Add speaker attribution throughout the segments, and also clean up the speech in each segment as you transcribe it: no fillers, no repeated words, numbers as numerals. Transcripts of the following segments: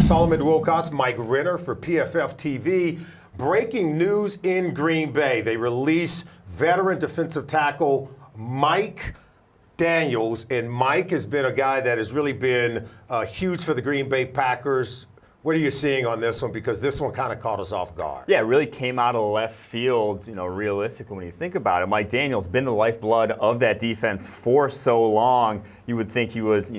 Speaker 1: Solomon Wilcots, Mike Renner for PFF TV. Breaking news in Green Bay. They release veteran defensive tackle Mike Daniels, and Mike has been a guy that has really been huge for the Green Bay Packers. What are you seeing on this one? Because this one kind of caught us off guard.
Speaker 2: Yeah, it really came out of left field, realistically when you think about it. Mike Daniels been the lifeblood of that defense for so long. You would think he was,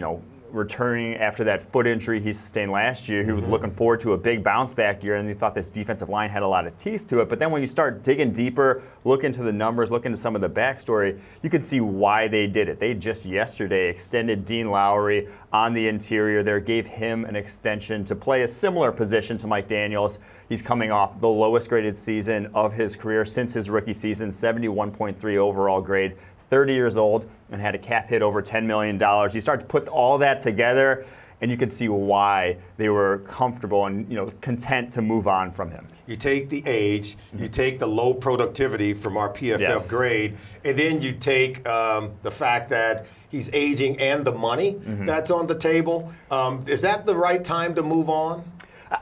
Speaker 2: returning after that foot injury he sustained last year. He was looking forward to a big bounce back year, and he thought this defensive line had a lot of teeth to it. But then when you start digging deeper, look into the numbers, look into some of the backstory, you could see why they did it. They just yesterday extended Dean Lowry on the interior there, gave him an extension to play a similar position to Mike Daniels. He's coming off the lowest graded season of his career since his rookie season, 71.3 overall grade. 30 years old and had a cap hit over $10 million. You start to put all that together, and you can see why they were comfortable and content to move on from him.
Speaker 1: You take the age, you take the low productivity from our PFF grade, and then you take the fact that he's aging and the money that's on the table. Is that the right time to move on?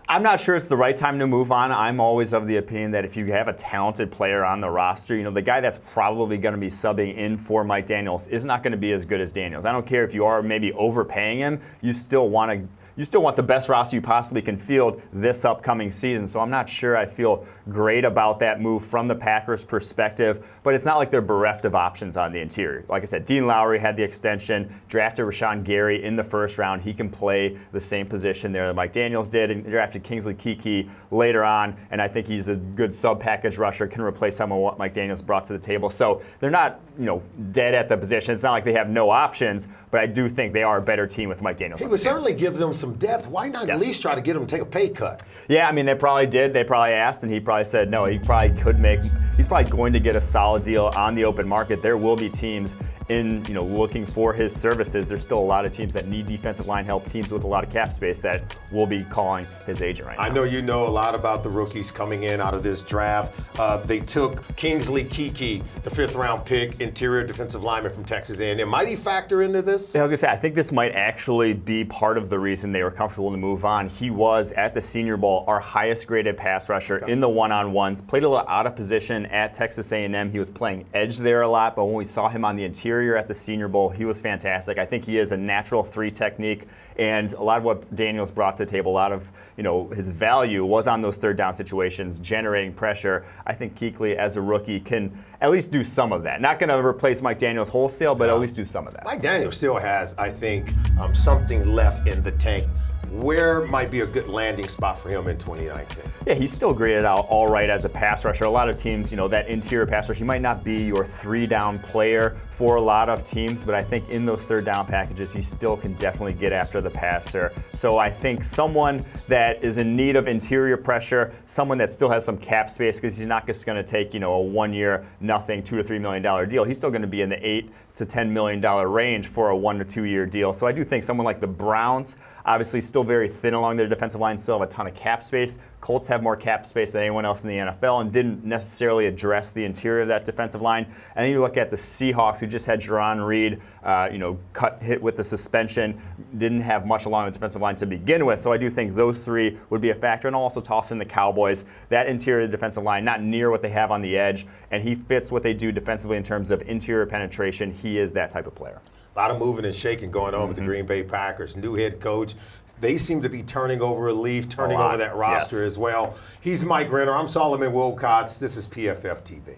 Speaker 2: I'm not sure it's the right time to move on. I'm always of the opinion that if you have a talented player on the roster, the guy that's probably going to be subbing in for Mike Daniels is not going to be as good as Daniels. I don't care if you are maybe overpaying him. You still want the best roster you possibly can field this upcoming season. So I'm not sure I feel great about that move from the Packers' perspective, but it's not like they're bereft of options on the interior. Like I said, Dean Lowry had the extension, drafted Rashawn Gary in the first round. He can play the same position there that Mike Daniels did, and drafted Kingsley Keke later on, and I think he's a good sub-package rusher, can replace some of what Mike Daniels brought to the table. So they're not, dead at the position. It's not like they have no options, but I do think they are a better team with Mike Daniels.
Speaker 1: He would certainly give them some depth. Why not at least try to get him to take a pay cut?
Speaker 2: Yeah, they probably did. They probably asked, and he probably said no. He's probably going to get a solid deal on the open market. There will be teams in looking for his services. There's still a lot of teams that need defensive line help, teams with a lot of cap space that will be calling his agent right now.
Speaker 1: I know you know a lot about the rookies coming in out of this draft. They took Kingsley Keke, the 5th round pick, interior defensive lineman from Texas A&M. Might he factor into this?
Speaker 2: I was going to say, I think this might actually be part of the reason they were comfortable to move on. He was, at the Senior Bowl, our highest graded pass rusher in the one-on-ones. Played a little out of position at Texas A&M. He was playing edge there a lot, but when we saw him on the interior at the Senior Bowl, he was fantastic. I think he is a natural 3 technique, and a lot of what Daniels brought to the table, a lot of his value was on those 3rd down situations, generating pressure. I think Kuechly, as a rookie, can at least do some of that. Not going to replace Mike Daniels wholesale, but at least do some of that.
Speaker 1: Mike Daniels still has, I think, something left in the tank. Where might be a good landing spot for him in 2019?
Speaker 2: Yeah, he's still graded out all right as a pass rusher. A lot of teams, that interior pass rusher, he might not be your 3-down player for a lot of teams, but I think in those 3rd down packages, he still can definitely get after the passer. So I think someone that is in need of interior pressure, someone that still has some cap space, because he's not just going to take, a 1-year, nothing, $2 to $3 million deal. He's still going to be in the $8 to $10 million range for a 1 to 2-year deal. So I do think someone like the Browns, obviously still very thin along their defensive line, still have a ton of cap space. Colts have more cap space than anyone else in the NFL and didn't necessarily address the interior of that defensive line. And then you look at the Seahawks, who just had Jerron Reed, hit with the suspension, didn't have much along the defensive line to begin with. So I do think those 3 would be a factor. And I'll also toss in the Cowboys. That interior defensive line, not near what they have on the edge, and he fits what they do defensively in terms of interior penetration. He is that type of player.
Speaker 1: A lot of moving and shaking going on with the Green Bay Packers. New head coach. They seem to be turning over a leaf, turning over that roster as well. He's Mike Renner. I'm Solomon Wilcots. This is PFF TV.